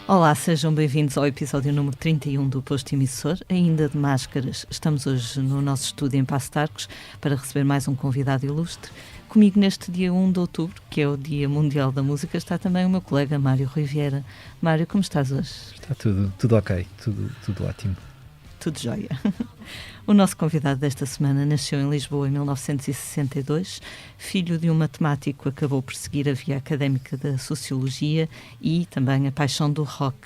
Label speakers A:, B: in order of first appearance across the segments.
A: Olá, sejam bem-vindos ao episódio número 31 do Posto Emissor, ainda de máscaras. Estamos hoje no nosso estúdio em Paços de Arcos para receber mais um convidado ilustre. Comigo neste dia 1 de outubro, que é o Dia Mundial da Música, está também o meu colega Mário Rui Vieira. Mário, como estás hoje?
B: Está tudo ok, tudo ótimo.
A: Tudo jóia. O nosso convidado desta semana nasceu em Lisboa em 1962, filho de um matemático, acabou por seguir a via académica da Sociologia e também a paixão do rock,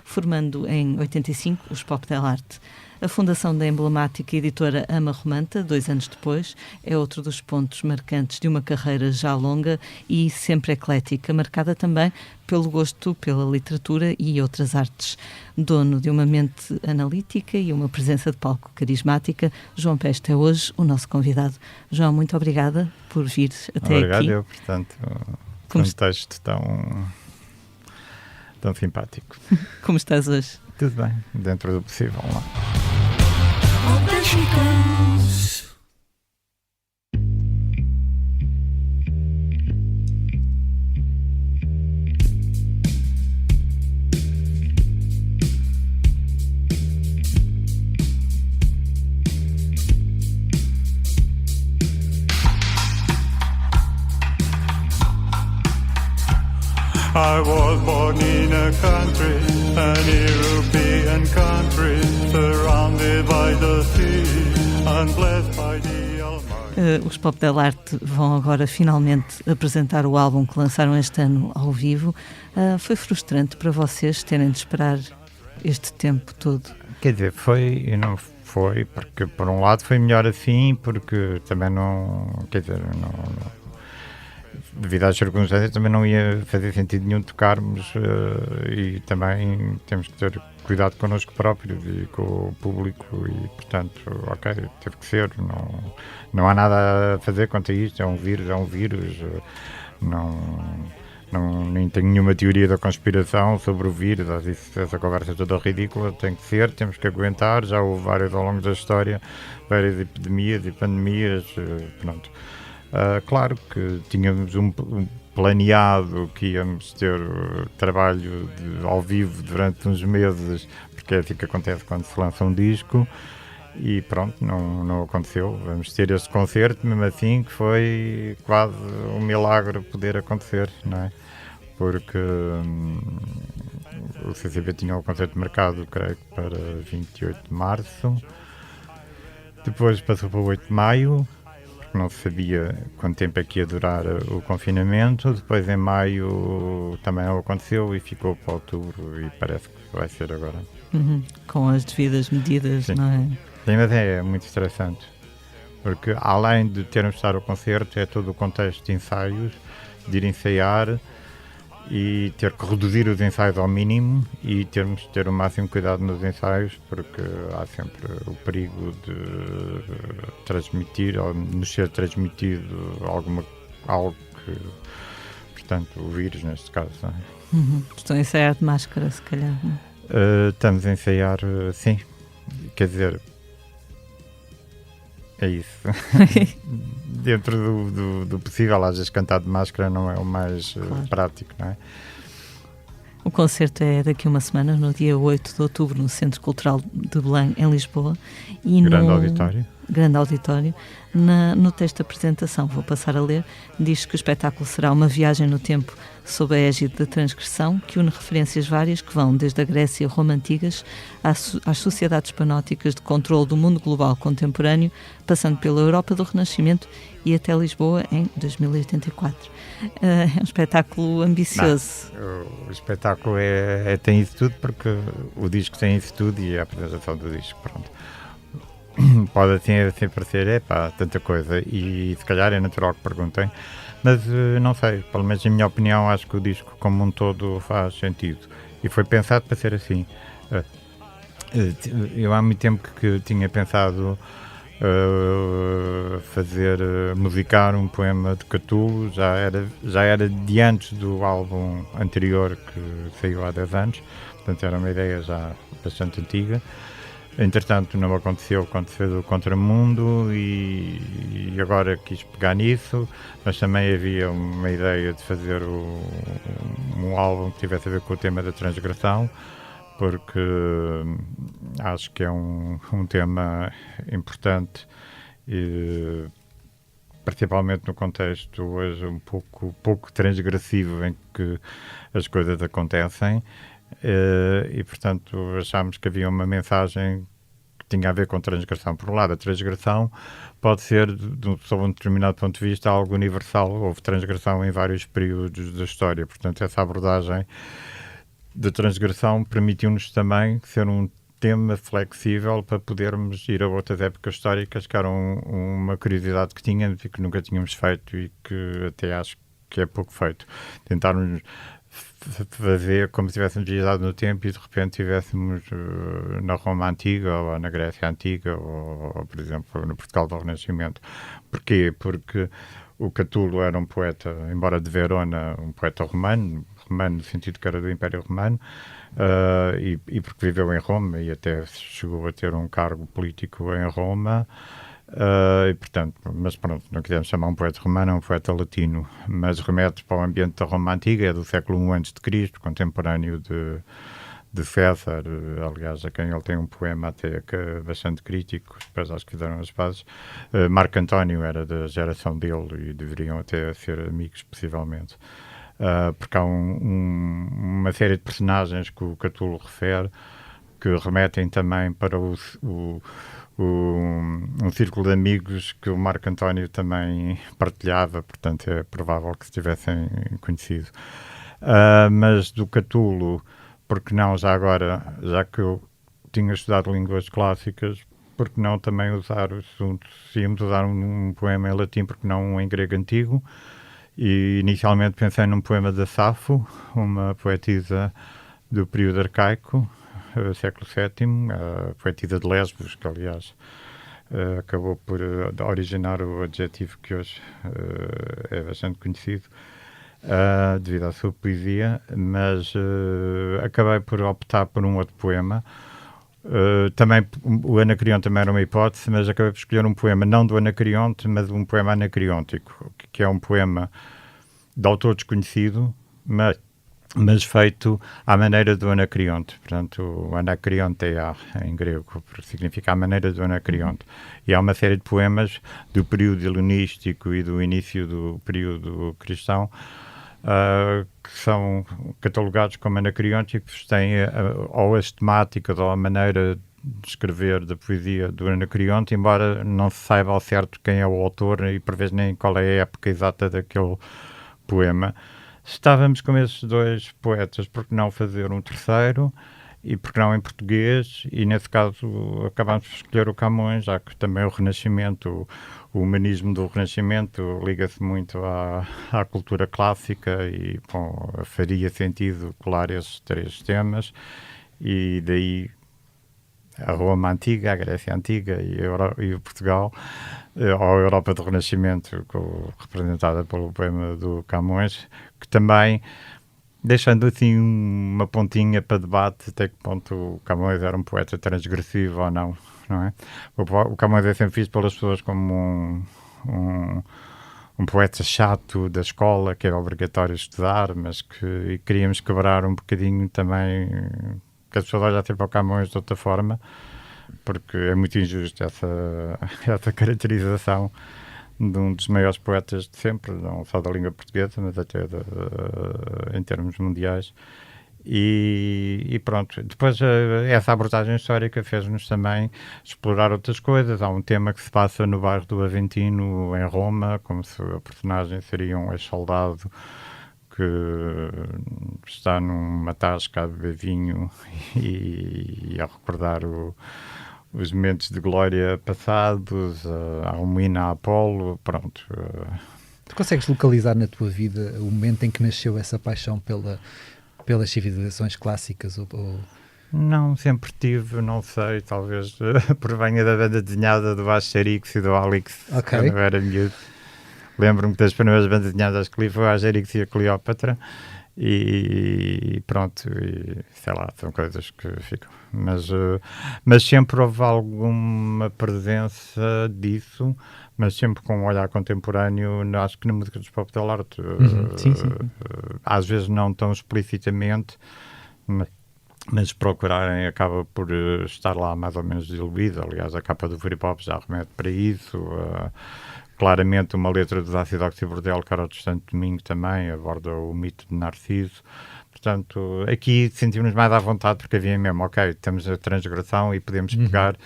A: formando em 85 os Pop del Arte. A fundação da emblemática editora Ama Romanta, 2 anos depois, é outro dos pontos marcantes de uma carreira já longa e sempre eclética, marcada também pelo gosto pela literatura e outras artes. Dono de uma mente analítica e uma presença de palco carismática, João Peste é hoje o nosso convidado. João, muito obrigada por vir até
C: Obrigado
A: aqui.
C: eu, portanto, um texto tão simpático.
A: Como estás hoje?
C: Tudo bem, dentro do possível, lá. I was born in a country, an European country, surrounded by the sea and blessed by the Almighty.
A: Os Pop del Arte vão agora finalmente apresentar o álbum que lançaram este ano ao vivo. Foi frustrante para vocês terem de esperar este tempo todo?
C: Quer dizer, foi e não foi, porque por um lado foi melhor assim, porque também não, quer dizer, não devido às circunstâncias também não ia fazer sentido nenhum tocarmos e também temos que ter cuidado connosco próprios e com o público e portanto, ok, teve que ser, não há nada a fazer quanto a isto, é um vírus, nem tenho nenhuma teoria da conspiração sobre o vírus, essa conversa toda ridícula, tem que ser, temos que aguentar, já houve várias ao longo da história, várias epidemias e pandemias, pronto. Claro que tínhamos um planeado que íamos ter trabalho ao vivo durante uns meses, porque é assim que acontece quando se lança um disco, e pronto, não aconteceu. Vamos ter este concerto, mesmo assim, que foi quase um milagre poder acontecer, não é? Porque o CCB tinha o concerto marcado, creio que para 28 de março, depois passou para 8 de maio, não se sabia quanto tempo é que ia durar o confinamento, depois em maio também não aconteceu e ficou para outubro e parece que vai ser agora.
A: Com as devidas medidas,
C: sim.
A: Não é?
C: Sim, mas é muito estressante, porque além de termos de estar ao concerto, é todo o contexto de ensaios, de ir ensaiar e ter que reduzir os ensaios ao mínimo e termos de ter o máximo cuidado nos ensaios, porque há sempre o perigo de transmitir ou nos ser transmitido algo que, portanto, o vírus neste caso. Não é?
A: Estão a ensaiar de máscara, se calhar. Não?
C: Estamos a ensaiar, sim, quer dizer, é isso. Dentro do possível, às vezes cantar de máscara não é o mais prático, não é?
A: O concerto é daqui a uma semana, no dia 8 de outubro, no Centro Cultural de Belém, em Lisboa. E grande auditório. No texto da apresentação, vou passar a ler, diz que o espetáculo será uma viagem no tempo sob a égide da transgressão, que une referências várias que vão desde a Grécia e Roma antigas às sociedades panóticas de controle do mundo global contemporâneo, passando pela Europa do Renascimento e até Lisboa em 2084. É um espetáculo ambicioso.
C: O espetáculo tem isso tudo, porque o disco tem isso tudo e a apresentação do disco, pronto. Pode assim parecer, tanta coisa, e se calhar é natural que perguntem, mas não sei, pelo menos em minha opinião, acho que o disco como um todo faz sentido e foi pensado para ser assim. Eu há muito tempo que tinha pensado musicar um poema de Catulo, já era de antes do álbum anterior que saiu há 10 anos, portanto era uma ideia já bastante antiga. Entretanto, não aconteceu quando se fez o Contramundo e agora quis pegar nisso, mas também havia uma ideia de fazer um álbum que tivesse a ver com o tema da transgressão, porque acho que é um tema importante, e, principalmente no contexto hoje um pouco transgressivo em que as coisas acontecem. E portanto achámos que havia uma mensagem que tinha a ver com transgressão. Por um lado, a transgressão pode ser, sob um determinado ponto de vista, algo universal. Houve transgressão em vários períodos da história, portanto essa abordagem de transgressão permitiu-nos também ser um tema flexível para podermos ir a outras épocas históricas, que eram uma curiosidade que tínhamos e que nunca tínhamos feito e que até acho que é pouco feito. Tentarmos fazer como se tivéssemos viajado no tempo e de repente estivéssemos na Roma Antiga ou na Grécia Antiga ou, por exemplo, no Portugal do Renascimento. Porquê? Porque o Catulo era um poeta, embora de Verona, um poeta romano no sentido que era do Império Romano, e porque viveu em Roma e até chegou a ter um cargo político em Roma. E portanto, mas pronto, não quisemos chamar um poeta romano, é um poeta latino, mas remete para o ambiente da Roma Antiga, é do século I a.C., contemporâneo de César, aliás, a quem ele tem um poema até que é bastante crítico, depois acho que fizeram as pazes. Marco António era da geração dele e deveriam até ser amigos, possivelmente. Porque há uma série de personagens que o Catulo refere que remetem também para um círculo de amigos que o Marco António também partilhava, portanto é provável que se tivessem conhecido. Mas do Catulo, porque não, já agora, já que eu tinha estudado línguas clássicas, porque não também usar o assunto, se íamos usar um poema em latim, porque não um em grego antigo, e inicialmente pensei num poema da Safo, uma poetisa do período arcaico, século VII, a poetisa de Lesbos, que aliás acabou por originar o adjetivo que hoje é bastante conhecido, devido à sua poesia, mas acabei por optar por um outro poema. Também o Anacreonte também era uma hipótese, mas acabei por escolher um poema não do Anacreonte, mas um poema anacreóntico, que é um poema de autor desconhecido, mas feito à maneira do Anacreonte. Portanto, o Anacreonte em grego, porque significa a maneira do Anacreonte. E há uma série de poemas do período helenístico e do início do período cristão que são catalogados como anacreónticos, têm ou as temáticas ou a maneira de escrever da poesia do Anacreonte, embora não se saiba ao certo quem é o autor e por vezes nem qual é a época exata daquele poema. Estávamos com esses dois poetas, por que não fazer um terceiro? E por que não em português? E nesse caso acabámos por escolher o Camões, já que também o Renascimento, o humanismo do Renascimento liga-se muito à cultura clássica e bom, faria sentido colar esses três temas, e daí a Roma Antiga, a Grécia Antiga e o Portugal, ou a Europa do Renascimento, representada pelo poema do Camões, que também, deixando assim uma pontinha para debate até que ponto o Camões era um poeta transgressivo ou não, não é? O Camões é sempre visto pelas pessoas como um poeta chato da escola, que era obrigatório estudar, mas que queríamos quebrar um bocadinho também, que as pessoas olhassem para o Camões de outra forma, porque é muito injusto essa caracterização de um dos maiores poetas de sempre, não só da língua portuguesa, mas até em termos mundiais. E pronto, depois essa abordagem histórica fez-nos também explorar outras coisas. Há um tema que se passa no bairro do Aventino, em Roma, como se a personagem seria um ex-soldado que está numa tasca a beber vinho e a recordar os momentos de glória passados, há um hino a Apolo, pronto.
B: Tu consegues localizar na tua vida o momento em que nasceu essa paixão pelas civilizações clássicas?
C: Não, sempre tive, não sei, talvez provenha da banda desenhada do Asterix e do Alix, quando eu era miúdo. Lembro-me que das primeiras bandas desenhadas que li foi a Asterix e a Cleópatra, e pronto, e sei lá, são coisas que ficam. Mas sempre houve alguma presença disso, mas sempre com um olhar contemporâneo, acho que na música dos Pop Del Arte.
B: Sim, sim.
C: Às vezes não tão explicitamente, mas procurarem acaba por estar lá mais ou menos diluído. Aliás, a capa do Free Pop já remete para isso. Claramente uma letra dos Ácido Oxibordel, que era o Distante Domingo também, aborda o mito de Narciso. Portanto, aqui sentimos mais à vontade porque havia mesmo, ok, temos a transgressão e podemos pegar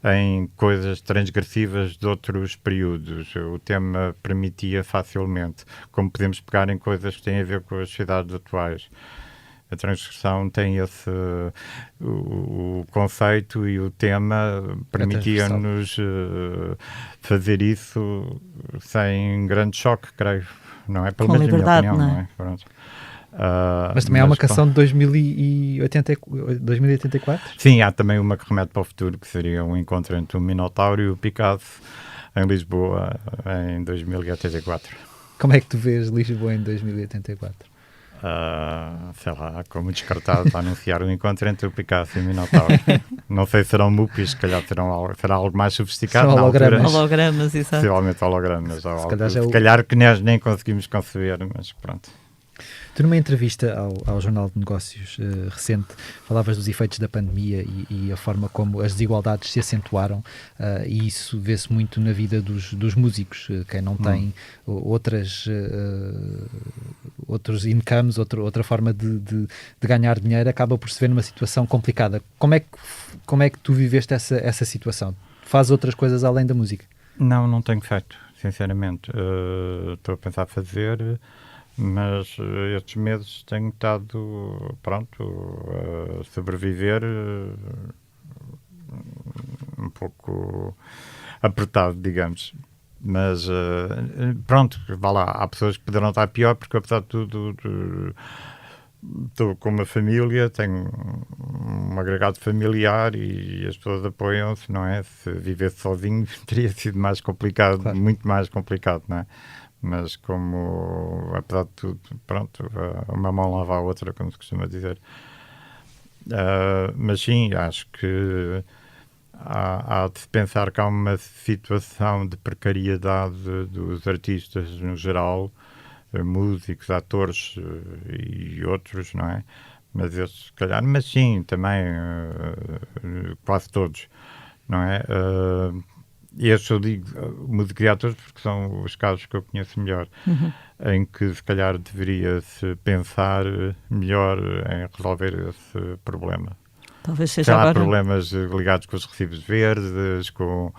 C: em coisas transgressivas de outros períodos. O tema permitia facilmente, como podemos pegar em coisas que têm a ver com as sociedades atuais. A transgressão tem esse o conceito e o tema permitia-nos fazer isso sem grande choque, creio. Não é? Pelo
A: Com
C: menos na minha
A: liberdade,
C: opinião,
A: não é?
C: não é? Pronto.
B: Mas também há uma canção de 2084?
C: Sim, há também uma que remete para o futuro, que seria um encontro entre o Minotauro e o Picasso em Lisboa em 2084.
B: Como é que tu vês Lisboa em 2084?
C: Sei lá, como descartado a anunciar o encontro entre o Picasso e o Minotauro. Não sei se serão MUPIs, se calhar será algo mais sofisticado.
B: São hologramas.
A: Hologramas, exato.
C: Possivelmente hologramas.
B: Se
C: calhar que nós nem conseguimos conceber, mas pronto.
B: Tu, numa entrevista ao Jornal de Negócios recente, falavas dos efeitos da pandemia e a forma como as desigualdades se acentuaram, e isso vê-se muito na vida dos músicos. Quem não tem outros incomes, outra forma de ganhar dinheiro, acaba por se ver numa situação complicada. Como é que tu viveste essa situação? Fazes outras coisas além da música?
C: Não tenho feito, sinceramente. Estou a pensar fazer... Mas estes meses tenho estado, pronto, a sobreviver um pouco apertado, digamos. Mas, pronto, vá lá, há pessoas que poderão estar pior, porque apesar de tudo, estou com uma família, tenho um agregado familiar e as pessoas apoiam-se, não é? Se vivesse sozinho teria sido mais complicado, claro. Muito mais complicado, não é? Mas como, apesar de tudo, pronto, uma mão lava a outra, como se costuma dizer. Mas sim, acho que há de se pensar que há uma situação de precariedade dos artistas no geral, músicos, atores e outros, não é? Mas esses, se calhar, mas sim, também quase todos, não é? E estes eu digo músicos e atores porque são os casos que eu conheço melhor, em que se calhar deveria-se pensar melhor em resolver esse problema.
A: Talvez seja
C: agora...
A: Há
C: problemas ligados com os recibos verdes, com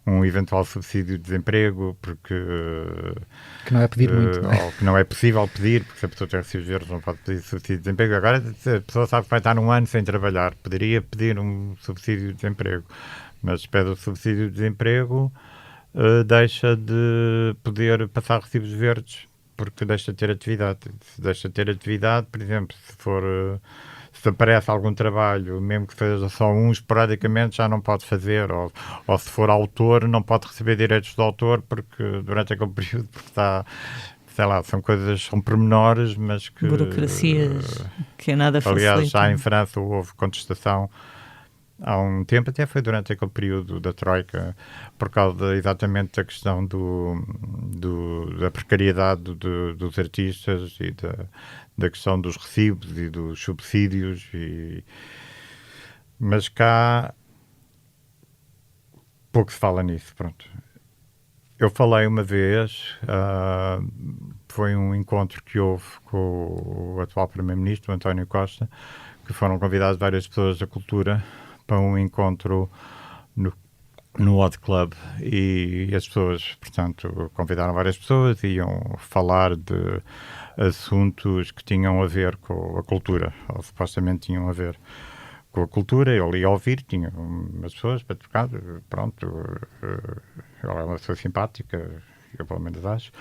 C: um eventual subsídio de desemprego, porque...
B: Que não é pedir muito, não é?
C: Ou que não é possível pedir, porque se a pessoa tem recibos verdes não pode pedir subsídio de desemprego. Agora a pessoa sabe que vai estar um ano sem trabalhar, poderia pedir um subsídio de desemprego. Mas se pede o subsídio de desemprego, deixa de poder passar recibos verdes, porque deixa de ter atividade. Se deixa de ter atividade, por exemplo, se aparece algum trabalho, mesmo que seja só um, esporadicamente já não pode fazer, ou se for autor, não pode receber direitos de autor, porque durante aquele período, porque está... Sei lá, são pormenores, mas que...
A: Burocracias que nada facilitam.
C: Aliás, já em França houve contestação há um tempo, até foi durante aquele período da Troika, por causa exatamente da questão da precariedade dos artistas e da questão dos recibos e dos subsídios. Mas cá pouco se fala nisso, pronto. Eu falei uma vez, foi um encontro que houve com o atual Primeiro-Ministro, António Costa, que foram convidadas várias pessoas da cultura para um encontro no Odd Club, e as pessoas, portanto, convidaram várias pessoas e iam falar de assuntos que tinham a ver com a cultura, ou supostamente tinham a ver com a cultura. Eu ia ouvir, tinha umas pessoas para tocar, pronto, ela é uma pessoa simpática, eu pelo menos acho.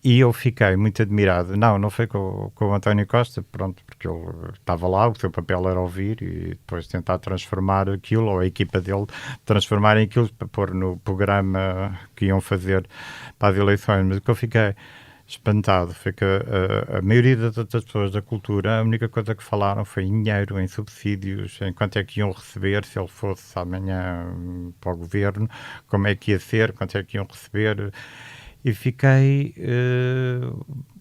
C: E eu fiquei muito admirado. Não foi com o António Costa, pronto, porque ele estava lá, o seu papel era ouvir e depois tentar transformar aquilo, ou a equipa dele transformar aquilo para pôr no programa que iam fazer para as eleições. Mas o que eu fiquei espantado foi que a maioria das pessoas da cultura, a única coisa que falaram foi em dinheiro, em subsídios, em quanto é que iam receber se ele fosse amanhã para o governo, como é que ia ser, quanto é que iam receber. E fiquei...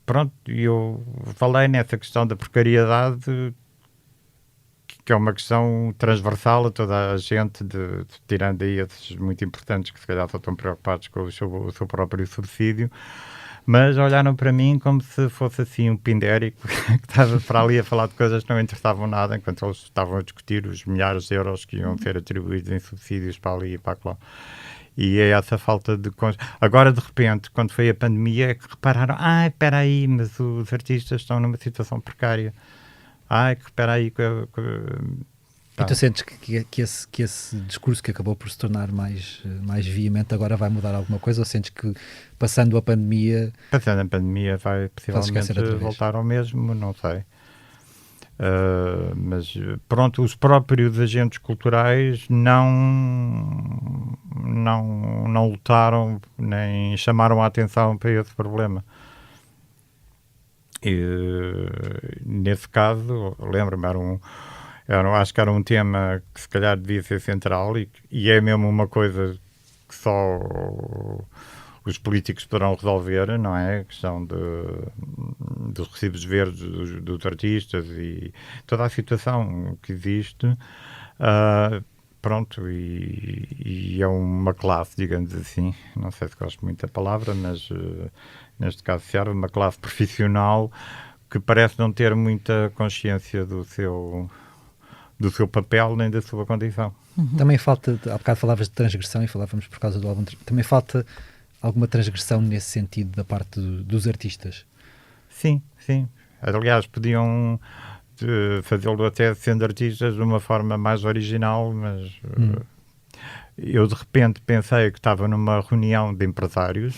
C: pronto, eu falei nessa questão da precariedade, que é uma questão transversal a toda a gente, tirando aí esses muito importantes que se calhar só estão preocupados com o seu próprio subsídio, mas olharam para mim como se fosse assim um pindérico que estava para ali a falar de coisas que não interessavam nada, enquanto eles estavam a discutir os milhares de euros que iam ser atribuídos em subsídios para ali e para lá. E é essa falta de... Agora, de repente, quando foi a pandemia, é que repararam, espera aí, mas os artistas estão numa situação precária. Espera aí.
B: E tu sentes que esse discurso que acabou por se tornar mais veemente agora vai mudar alguma coisa, ou sentes que passando a pandemia...
C: Passando a pandemia vai possivelmente voltar ao mesmo, não sei. Mas pronto, os próprios agentes culturais não lutaram nem chamaram a atenção para esse problema. E, nesse caso, lembro-me, acho que era um tema que se calhar devia ser central e é mesmo uma coisa que só os políticos poderão resolver, não é? A questão dos recibos verdes dos artistas e toda a situação que existe. Pronto, e é uma classe, digamos assim, não sei se gosto muito da palavra, mas neste caso serve uma classe profissional que parece não ter muita consciência do seu papel nem da sua condição.
B: Também falta, há bocado falavas de transgressão e falávamos por causa do álbum, também falta alguma transgressão nesse sentido da parte dos artistas?
C: Sim. Aliás, podiam fazê-lo até sendo artistas de uma forma mais original, mas eu de repente pensei que estava numa reunião de empresários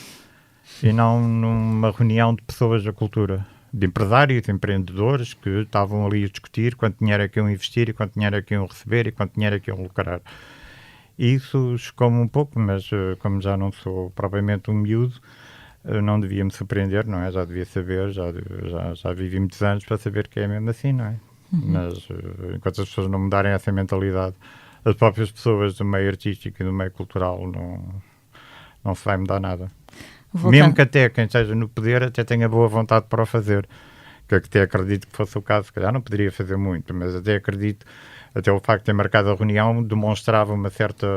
C: e não numa reunião de pessoas da cultura, de empresários, empreendedores que estavam ali a discutir quanto dinheiro é que iam investir e quanto dinheiro é que iam receber e quanto dinheiro é que iam lucrar. Isso chocou-me um pouco, mas como já não sou propriamente um miúdo, não devia me surpreender, não é? Já devia saber, já vivi muitos anos para saber que é mesmo assim, não é? Mas enquanto as pessoas não mudarem essa mentalidade, as próprias pessoas do meio artístico e do meio cultural não se vai mudar nada. Mesmo que até quem esteja no poder até tenha boa vontade para o fazer, que até acredito que fosse o caso, se calhar não poderia fazer muito, mas até acredito, até o facto de ter marcado a reunião demonstrava uma certa,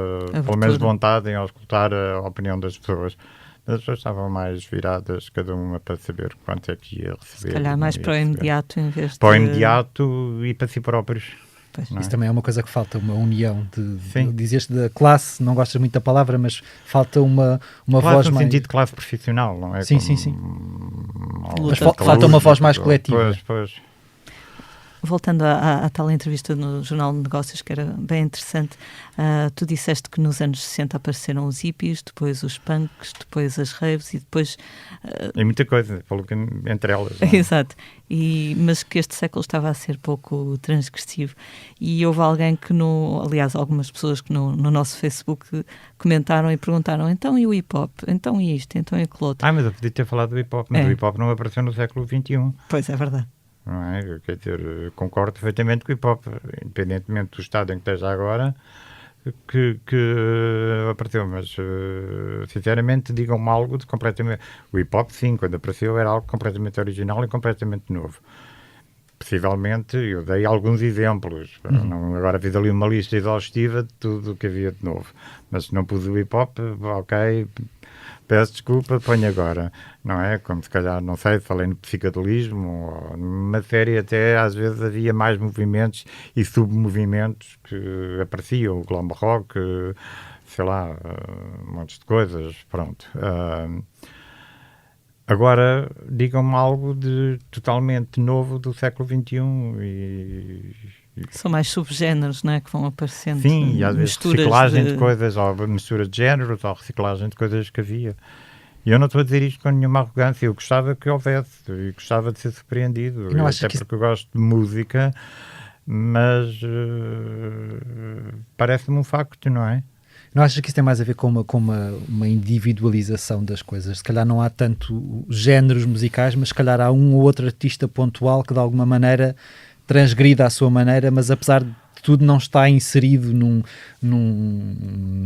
C: pelo menos vontade em auscultar a opinião das pessoas. As pessoas estavam mais viradas, cada uma para saber quanto é que ia receber.
A: Se calhar mais para o imediato em vez de...
C: Para o imediato e para si próprios.
B: Isso também é uma coisa que falta, uma união. Dizeste da classe, não gostas muito da palavra, mas falta uma voz mais...
C: sentido de classe profissional, não é?
B: Sim. Mas falta uma voz mais coletiva.
C: Pois.
A: Voltando à tal entrevista no Jornal de Negócios, que era bem interessante, tu disseste que nos anos 60 apareceram os hippies, depois os punks, depois as raves e depois...
C: É muita coisa, entre elas.
A: Exato, mas que este século estava a ser pouco transgressivo. E houve alguém que, aliás, algumas pessoas que no nosso Facebook comentaram e perguntaram, então e o hip-hop? Então e isto? Então e aquilo outro?
C: Mas eu podia ter falado do hip-hop, mas o hip-hop não apareceu no século XXI.
A: Pois, é verdade.
C: Não é? Quer dizer, concordo perfeitamente com o hip-hop, independentemente do estado em que esteja agora, que apareceu, mas sinceramente digam-me algo de completamente... O hip-hop, sim, quando apareceu era algo completamente original e completamente novo. Possivelmente, eu dei alguns exemplos, não, agora fiz ali uma lista exaustiva de tudo o que havia de novo, mas se não pus o hip-hop, ok... Peço desculpa, ponho agora, não é? Como se calhar, não sei, falei no psicodelismo, ou numa série até às vezes havia mais movimentos e submovimentos que apareciam, o glam rock, sei lá, montes de coisas, pronto. Agora, digam-me algo de totalmente novo do século XXI
A: São mais subgéneros, não é? Que vão aparecendo.
C: Sim, e às vezes reciclagem de coisas, ou mistura de géneros, ou reciclagem de coisas que havia. E eu não estou a dizer isto com nenhuma arrogância, eu gostava que houvesse, e gostava de ser surpreendido, até porque eu gosto de música, mas parece-me um facto, não é?
B: Não achas que isso tem mais a ver com uma individualização das coisas? Se calhar não há tanto géneros musicais, mas se calhar há um ou outro artista pontual que de alguma maneira transgrida à sua maneira, mas apesar de tudo não está inserido num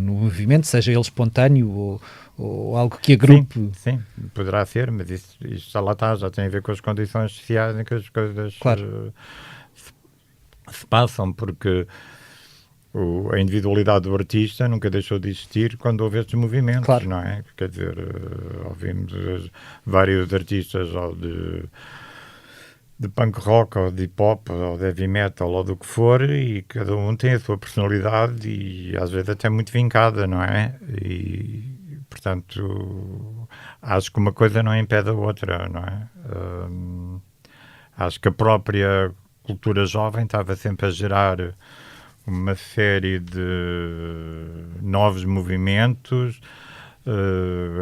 B: movimento, seja ele espontâneo ou algo que agrupe.
C: Sim, poderá ser, mas isso já lá está, já tem a ver com as condições sociais em que as coisas
B: Claro.
C: se passam, porque a individualidade do artista nunca deixou de existir quando houve estes movimentos,
B: Claro.
C: não é? Quer dizer, ouvimos vários artistas ou de punk rock, ou de hip hop, ou de heavy metal, ou do que for, e cada um tem a sua personalidade e às vezes até muito vincada, não é? E, portanto, acho que uma coisa não impede a outra, não é? Acho que a própria cultura jovem estava sempre a gerar uma série de novos movimentos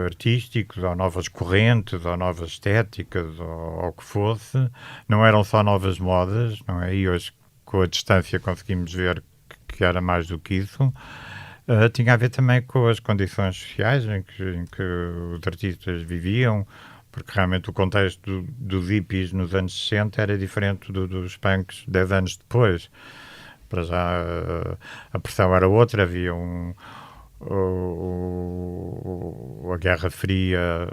C: artísticos, ou novas correntes, ou novas estéticas, ou o que fosse. Não eram só novas modas, não é? E hoje, com a distância, conseguimos ver que era mais do que isso. Tinha a ver também com as condições sociais em que os artistas viviam, porque realmente o contexto dos hippies nos anos 60 era diferente dos punks 10 anos depois. Para já a pressão era outra, havia a Guerra Fria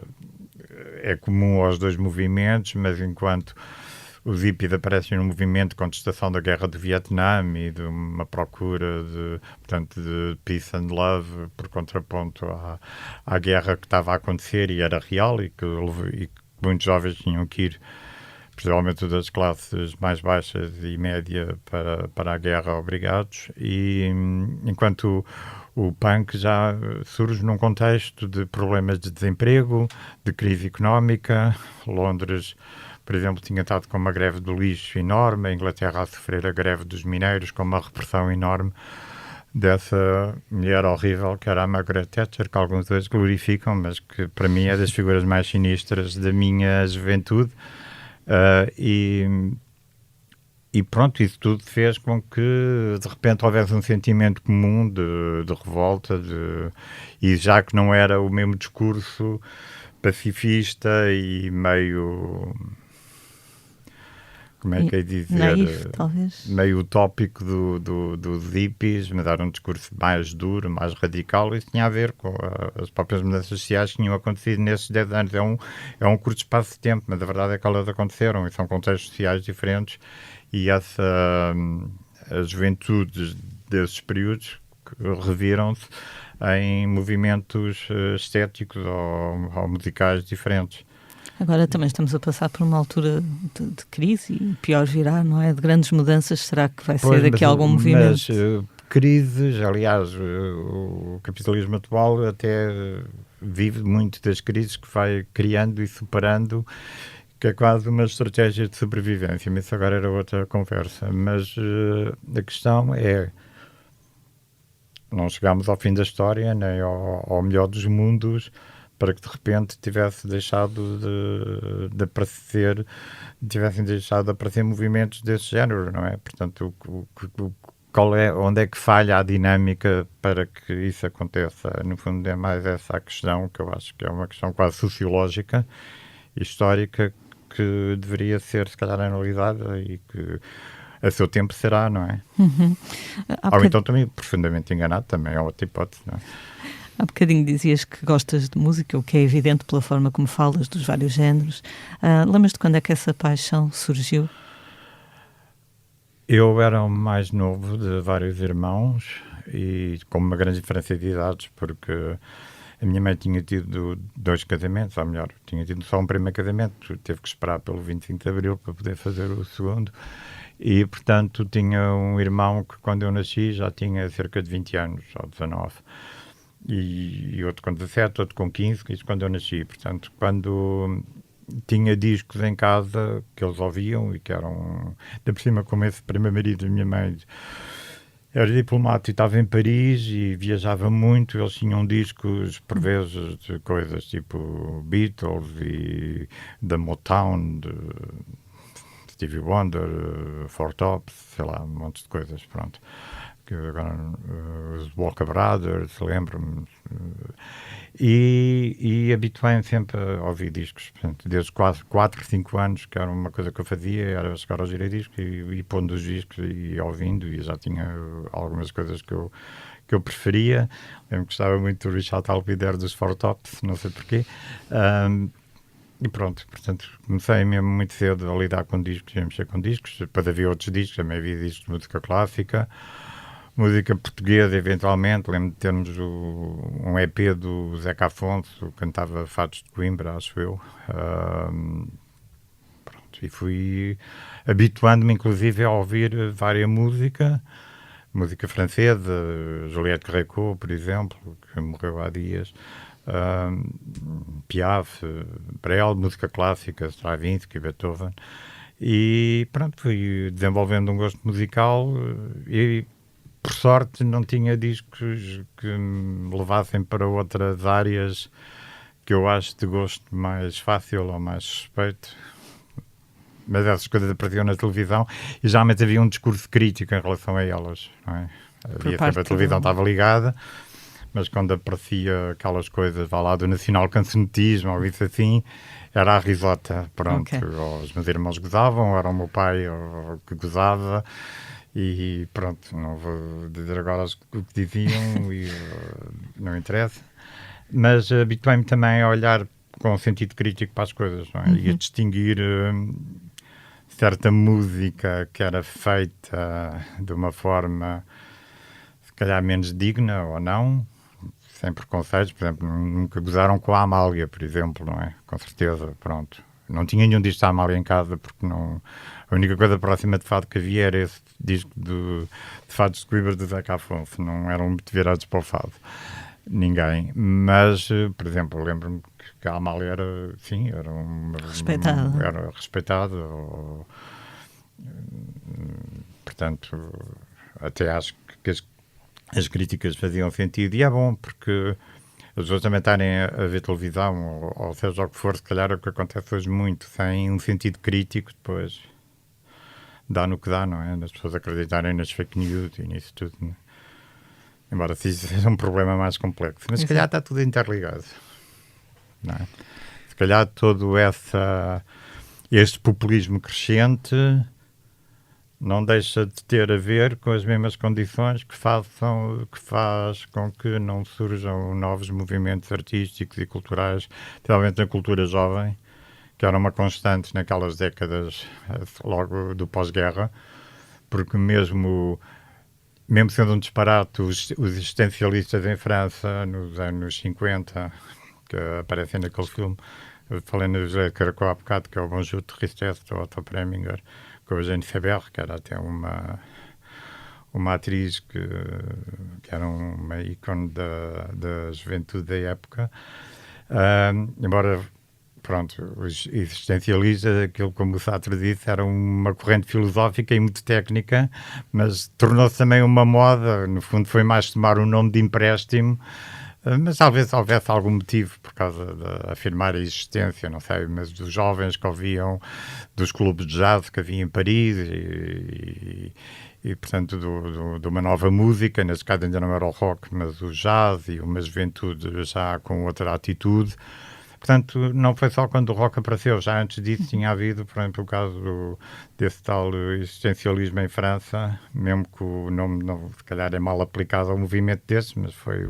C: é comum aos dois movimentos, mas enquanto os hippies aparecem num movimento de contestação da guerra do Vietnã e de uma procura de peace and love por contraponto à guerra que estava a acontecer e era real e que muitos jovens tinham que ir, principalmente das classes mais baixas e média, para a guerra obrigados, e enquanto o punk já surge num contexto de problemas de desemprego, de crise económica. Londres, por exemplo, tinha estado com uma greve do lixo enorme, a Inglaterra a sofrer a greve dos mineiros, com uma repressão enorme dessa mulher horrível que era a Margaret Thatcher, que alguns hoje glorificam, mas que para mim é das figuras mais sinistras da minha juventude. E pronto, isso tudo fez com que de repente houvesse um sentimento comum de revolta, e já que não era o mesmo discurso pacifista e meio, como é que é dizer,
A: naif, talvez,
C: meio utópico dos hippies, mas era um discurso mais duro, mais radical. Isso tinha a ver com as próprias mudanças sociais que tinham acontecido nesses 10 anos. É um curto espaço de tempo, mas a verdade é que elas aconteceram e são contextos sociais diferentes, e as juventudes desses períodos reviram-se em movimentos estéticos ou musicais diferentes.
A: Agora também estamos a passar por uma altura de crise e pior virá, não é? De grandes mudanças. Será que vai ser daqui algum movimento?
C: Mas crises, aliás, o capitalismo atual até vive muito das crises que vai criando e superando, que é quase uma estratégia de sobrevivência. Mas isso agora era outra conversa. Mas a questão é, não chegámos ao fim da história, nem ao melhor dos mundos, para que de repente tivessem deixado de aparecer movimentos desse género, não é? Portanto, onde é que falha a dinâmica para que isso aconteça? No fundo é mais essa a questão, que eu acho que é uma questão quase sociológica, histórica, que deveria ser se calhar analisada e que a seu tempo será, não é?
A: Uhum.
C: Ou então também profundamente enganado, também é outra hipótese, não é?
A: Há bocadinho dizias que gostas de música, o que é evidente pela forma como falas dos vários géneros. Lembras-te quando é que essa paixão surgiu?
C: Eu era o mais novo de vários irmãos e com uma grande diferença de idades, porque a minha mãe tinha tido 2 casamentos, ou melhor, tinha tido só um primeiro casamento, teve que esperar pelo 25 de Abril para poder fazer o segundo. E, portanto, tinha um irmão que quando eu nasci já tinha cerca de 20 anos, ou 19. E outro com 17, outro com 15, isso quando eu nasci. Portanto, quando tinha discos em casa que eles ouviam e que eram, de por cima, como esse primeiro marido da minha mãe era diplomata e estava em Paris e viajava muito, eles tinham discos, por vezes, de coisas tipo Beatles e da Motown, de Stevie Wonder, Four Tops, sei lá, um monte de coisas, pronto. que agora, os Walker Brothers, lembro-me. E habituei-me sempre a ouvir discos, portanto, desde quase 4, 5 anos, que era uma coisa que eu fazia, era chegar ao giradiscos e pondo os discos e ouvindo, e já tinha algumas coisas que eu preferia. Eu gostava muito do Richard Talvider dos Four Tops, não sei porquê. E pronto, portanto, comecei mesmo muito cedo a lidar com discos e a mexer com discos. Depois havia outros discos, também havia discos de música clássica, música portuguesa, eventualmente. Lembro de termos um EP do Zeca Afonso, cantava Fados de Coimbra, acho eu. Pronto, e fui habituando-me, inclusive, a ouvir várias música francesa, Juliette Gréco, por exemplo, que morreu há dias. Piaf, Brel, música clássica, Stravinsky, Beethoven, e pronto, fui desenvolvendo um gosto musical e, por sorte, não tinha discos que me levassem para outras áreas que eu acho de gosto mais fácil ou mais suspeito. Mas essas coisas apareciam na televisão e geralmente havia um discurso crítico em relação a elas, não é? Havia sempre a televisão estava ligada, mas quando aparecia aquelas coisas, vá lá, do nacional cancionetismo ou isso assim, era a risota, pronto. Okay. Ou os meus irmãos gozavam, ou era o meu pai que gozava, e pronto, não vou dizer agora o que diziam, e não interessa. Mas habituei-me também a olhar com sentido crítico para as coisas, não é? E a distinguir certa música que era feita de uma forma, se calhar, menos digna ou não, sem preconceitos. Por exemplo, nunca gozaram com a Amália, por exemplo, não é? Com certeza, pronto. Não tinha nenhum disco da Amália em casa, porque não... A única coisa próxima de fado que havia era esse disco de Fados de Coimbra do Zeca Afonso. Não eram muito virados para o fado. Ninguém. Mas, por exemplo, lembro-me que a Amália era, sim, era
A: respeitada.
C: Era respeitada. Portanto, até acho que as críticas faziam sentido, e é bom, porque as pessoas também estarem a ver televisão, ou seja o que for, se calhar é o que acontece hoje muito, sem um sentido crítico, depois dá no que dá, não é? As pessoas acreditarem nas fake news e nisso tudo, não é? Embora seja um problema mais complexo, mas se calhar está tudo interligado, não é? Se calhar todo este populismo crescente não deixa de ter a ver com as mesmas condições que faz com que não surjam novos movimentos artísticos e culturais, especialmente na cultura jovem, que era uma constante naquelas décadas logo do pós-guerra, porque mesmo sendo um disparate, os existencialistas em França, nos anos 50, que aparecem naquele filme, eu falei no José Caracol há bocado, que é o Bonjour de Tristesse, do Otto Preminger, com a Eugène Faber, que era até uma atriz que era uma ícone da juventude da época. Embora, pronto, os existencialistas, aquilo como o Sartre disse, era uma corrente filosófica e muito técnica, mas tornou-se também uma moda. No fundo, foi mais tomar um nome de empréstimo, mas talvez houvesse algum motivo por causa de afirmar a existência, não sei, mas dos jovens que ouviam dos clubes de jazz que havia em Paris e portanto, de uma nova música. Nesse caso ainda não era o rock, mas o jazz, e uma juventude já com outra atitude. Portanto, não foi só quando o rock apareceu, já antes disso tinha havido, por exemplo, o caso desse tal existencialismo em França, mesmo que o nome, não, se calhar, é mal aplicado ao movimento desse, mas foi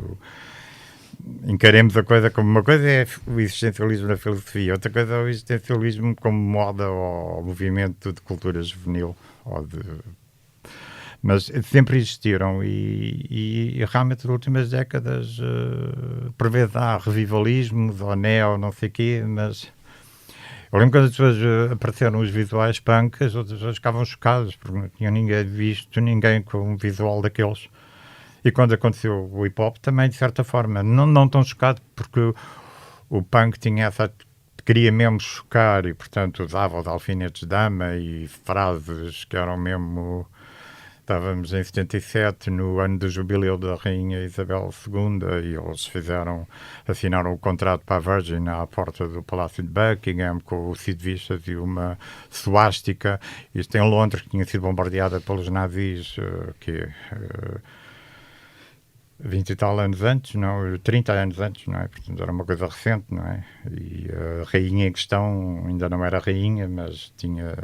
C: encaremos a coisa como uma coisa é o existencialismo na filosofia, outra coisa é o existencialismo como moda ou movimento de cultura juvenil. Mas sempre existiram e realmente nas últimas décadas por vezes há revivalismos ou não sei o quê, mas eu lembro quando as pessoas apareceram os visuais punk, as outras pessoas ficavam chocadas porque não tinham visto ninguém com um visual daqueles. E quando aconteceu o hip-hop também, de certa forma, não tão chocado, porque o punk tinha queria mesmo chocar e, portanto, usava os alfinetes de dama e frases que eram mesmo Estávamos em 77, no ano do jubileu da Rainha Isabel II, e eles assinaram o contrato para a Virgin à porta do Palácio de Buckingham, com o Cid Vistas e uma suástica. Isto em Londres, que tinha sido bombardeada pelos nazis, 20 e tal anos antes, não, 30 anos antes, não é? Portanto, era uma coisa recente, não é? E a rainha em questão ainda não era rainha, mas tinha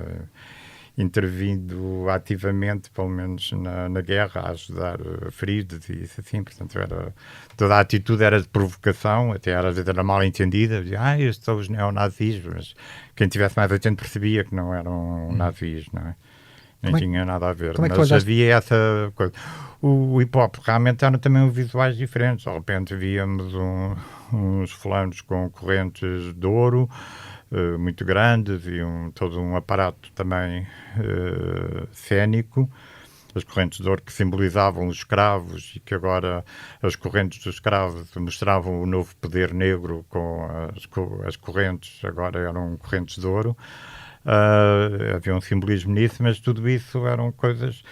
C: intervindo ativamente, pelo menos na guerra, a ajudar feridos e isso assim. Portanto, toda a atitude era de provocação, até às vezes era mal entendida. Dizia, estes são os neonazis, mas quem tivesse mais atento percebia que não eram nazis, não é? Nem tinha nada a ver, mas havia essa coisa. O hip-hop realmente eram também visuais diferentes. De repente víamos uns fulanos com correntes de ouro muito grandes e todo um aparato também cénico. As correntes de ouro que simbolizavam os escravos e que agora as correntes dos escravos mostravam o novo poder negro com as correntes, agora eram correntes de ouro. Havia um simbolismo nisso, mas tudo isso eram coisas.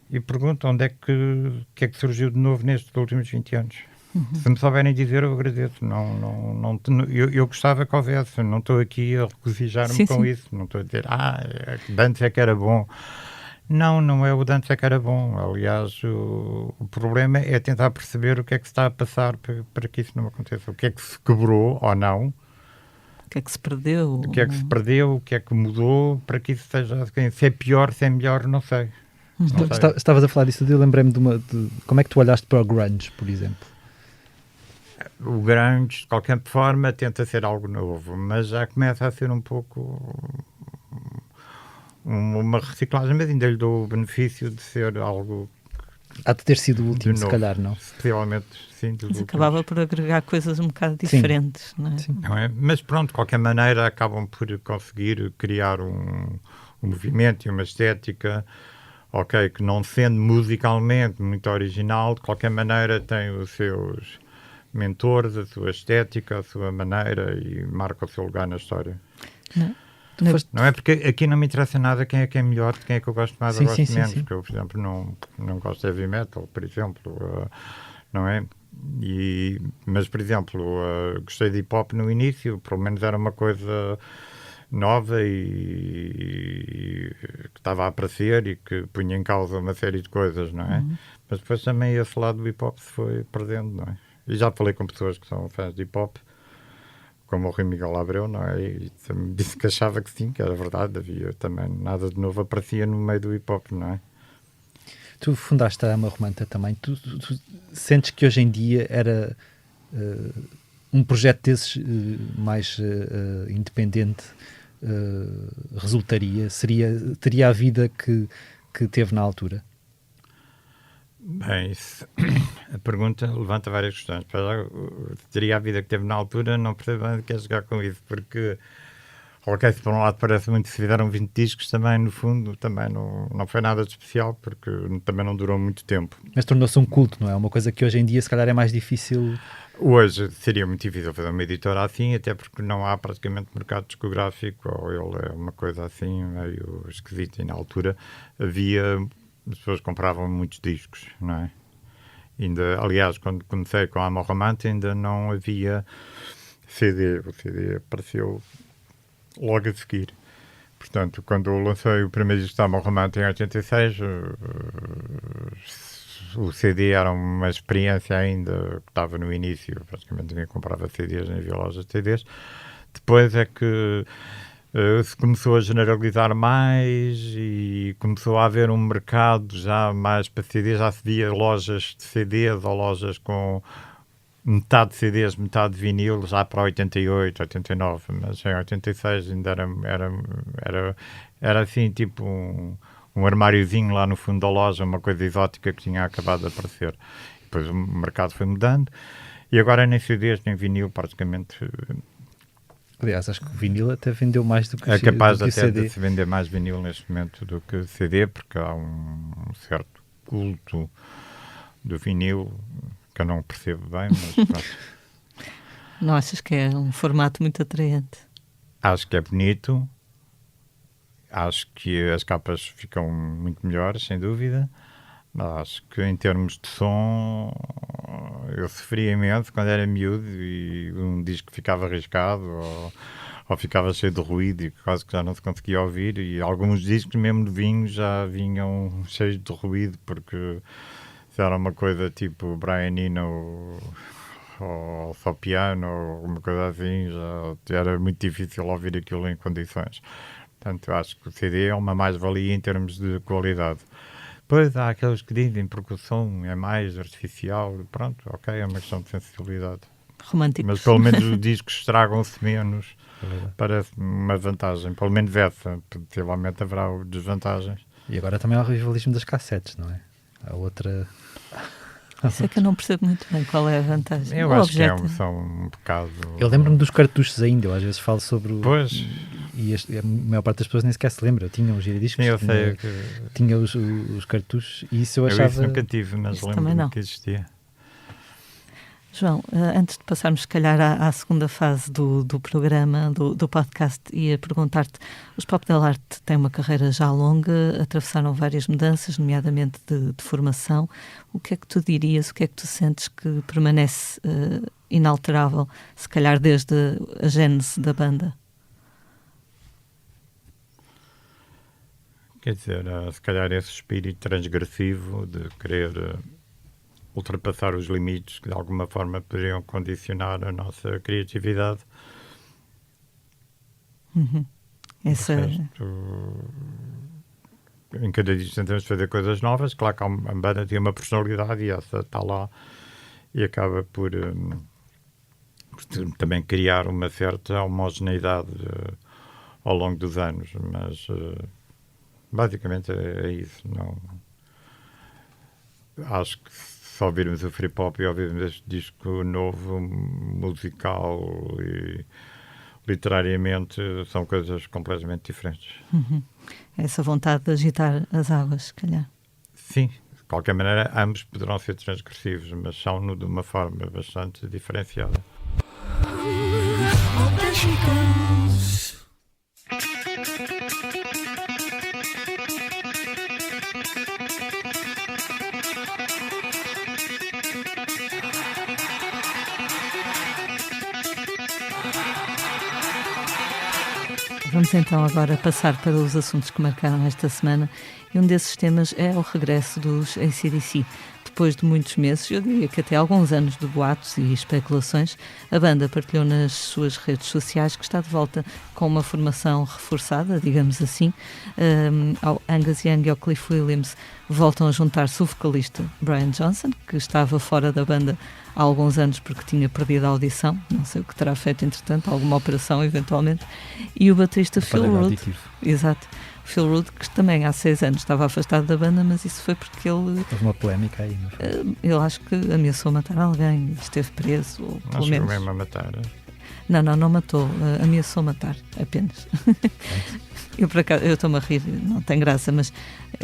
C: E pergunto onde é que é que surgiu de novo nestes últimos 20 anos. Se me souberem dizer, eu agradeço. Eu gostava que houvesse, não estou aqui a regozijar-me com isso, não estou a dizer, antes é que era bom. Não é o de antes é que era bom. Aliás, o problema é tentar perceber o que é que se está a passar para que isso não aconteça. O que é que se quebrou ou não.
A: O que é que se perdeu?
C: O que é que se perdeu, o que é que mudou para que isso seja... Se é pior, se é melhor, não sei.
B: Estavas a falar disso, eu lembrei-me de como é que tu olhaste para o grunge, por exemplo?
C: O grunge, de qualquer forma, tenta ser algo novo, mas já começa a ser um pouco uma reciclagem, mas ainda lhe dou o benefício de ser algo...
B: Há de ter sido o último, se calhar, não?
C: Possivelmente, sim.
A: Mas acabava por agregar coisas um bocado diferentes, sim. Não é?
C: Sim. Não é? Mas pronto, de qualquer maneira, acabam por conseguir criar um movimento e uma estética, ok, que não sendo musicalmente muito original, de qualquer maneira tem os seus mentores, a sua estética, a sua maneira e marca o seu lugar na história. Não é porque aqui não me interessa nada quem é que é melhor, quem é que eu gosto mais ou gosto menos, porque eu, por exemplo, não gosto de heavy metal, por exemplo, não é? Mas, por exemplo, gostei de hip-hop no início, pelo menos era uma coisa nova e que estava a aparecer e que punha em causa uma série de coisas, não é? Mas depois também esse lado do hip-hop se foi perdendo, não é? E já falei com pessoas que são fãs de hip-hop, como o Rui Miguel Abreu, não é? E também disse que achava que sim, que era verdade, havia também nada de novo aparecia no meio do hip-hop, não é?
B: Tu fundaste a Ama Romanta também, tu sentes que hoje em dia era um projeto desses mais independente resultaria, teria a vida que teve na altura?
C: Bem, a pergunta levanta várias questões. Teria a vida que teve na altura, não percebo onde quer jogar com isso, porque ok, se por um lado parece muito, se fizeram 20 discos também, no fundo, também não foi nada de especial, porque também não durou muito tempo.
B: Mas tornou-se um culto, não é? Uma coisa que hoje em dia se calhar é mais difícil...
C: Hoje seria muito difícil fazer uma editora assim, até porque não há praticamente mercado discográfico, ou ele é uma coisa assim meio esquisita, e na altura as pessoas compravam muitos discos, não é? Aliás, quando comecei com a Ama Romanta ainda não havia CD, o CD apareceu logo a seguir. Portanto, quando eu lancei o primeiro disco da Ama Romanta em 86, o CD era uma experiência ainda que estava no início, praticamente ninguém comprava CDs, nem havia lojas de CDs. Depois é que se começou a generalizar mais e começou a haver um mercado já mais para CDs, já se via lojas de CDs ou lojas com metade de CDs, metade de vinil, já para 88, 89, mas em 86 ainda era assim, tipo um armáriozinho lá no fundo da loja, uma coisa exótica que tinha acabado de aparecer. Depois o mercado foi mudando e agora nem CDs nem vinil praticamente.
B: Aliás, acho que o vinil até vendeu mais do que
C: é capaz
B: do que
C: até
B: CD.
C: de se vender mais vinil neste momento do que CD, porque há um certo culto do vinil que eu não percebo bem, mas pronto.
A: Não achas que é um formato muito atraente?
C: Acho que é bonito, acho que as capas ficam muito melhores, sem dúvida. Acho que em termos de som eu sofria imenso quando era miúdo e um disco ficava arriscado ou ficava cheio de ruído e quase que já não se conseguia ouvir, e alguns discos mesmo novinhos já vinham cheios de ruído porque se era uma coisa tipo Brian Eno ou só piano ou alguma coisa assim, já era muito difícil ouvir aquilo em condições. Portanto, eu acho que o CD é uma mais-valia em termos de qualidade. Pois há aqueles que dizem porque o som é mais artificial, pronto, ok, é uma questão de sensibilidade.
A: Românticos.
C: Mas pelo menos os discos estragam-se menos, parece-me uma vantagem, pelo menos essa, possivelmente haverá desvantagens.
B: E agora também há o revivalismo das cassetes, não é? A outra...
A: Isso é que eu não percebo muito bem qual é a vantagem.
C: Eu acho que são um bocado...
B: Eu lembro-me dos cartuchos ainda, eu às vezes falo sobre o...
C: Pois.
B: E a maior parte das pessoas nem sequer se lembra. Eu tinha os giradiscos,
C: eu sei
B: tinha os cartuchos e isso eu achava...
C: Eu isso nunca tive, mas lembro-me que existia.
A: João, antes de passarmos, se calhar, à segunda fase do programa, do podcast, ia perguntar-te, os Pop Del Arte têm uma carreira já longa, atravessaram várias mudanças, nomeadamente de formação. O que é que tu dirias, o que é que tu sentes que permanece inalterável, se calhar desde a gênese da banda?
C: Quer dizer, se calhar esse espírito transgressivo de querer... ultrapassar os limites que de alguma forma poderiam condicionar a nossa criatividade.
A: Uhum. Essa...
C: Resto, em cada dia tentamos fazer coisas novas. Claro que a banda tem uma personalidade e essa está lá e acaba por também criar uma certa homogeneidade ao longo dos anos, mas basicamente é isso. Não... Acho que se ouvirmos o Free Pop e ouvirmos este disco novo, musical e literariamente, são coisas completamente diferentes.
A: Uhum. Essa vontade de agitar as águas, se calhar.
C: Sim, de qualquer maneira, ambos poderão ser transgressivos, mas são-no de uma forma bastante diferenciada.
A: Vamos então agora passar para os assuntos que marcaram esta semana, e um desses temas é o regresso dos AC/DC. Depois de muitos meses, eu diria que até alguns anos de boatos e especulações, a banda partilhou nas suas redes sociais que está de volta com uma formação reforçada, digamos assim. Ao Angus Young e ao Cliff Williams voltam a juntar-se o vocalista Brian Johnson, que estava fora da banda há alguns anos porque tinha perdido a audição, não sei o que terá feito entretanto, alguma operação eventualmente, e o baterista Phil Rudd. Exato. Phil Rudd, que também há 6 anos estava afastado da banda, mas isso foi porque ele...
B: Houve uma polémica aí, não foi?
A: Ele acho que ameaçou matar alguém, esteve preso, ou pelo menos...
C: mesmo a matar.
A: Não matou, ameaçou matar, apenas. Eu, por acaso, eu estou-me a rir, não tem graça, mas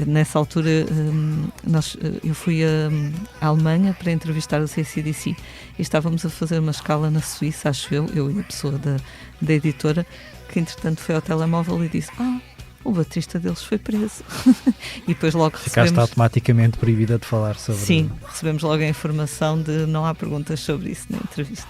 A: nessa altura eu fui à Alemanha para entrevistar o AC/DC e estávamos a fazer uma escala na Suíça, acho eu e a pessoa da editora, que entretanto foi ao telemóvel e disse: o baterista deles foi preso. E depois logo recebemos...
B: Ficaste automaticamente proibida de falar sobre...
A: Sim, recebemos logo a informação de não há perguntas sobre isso na entrevista.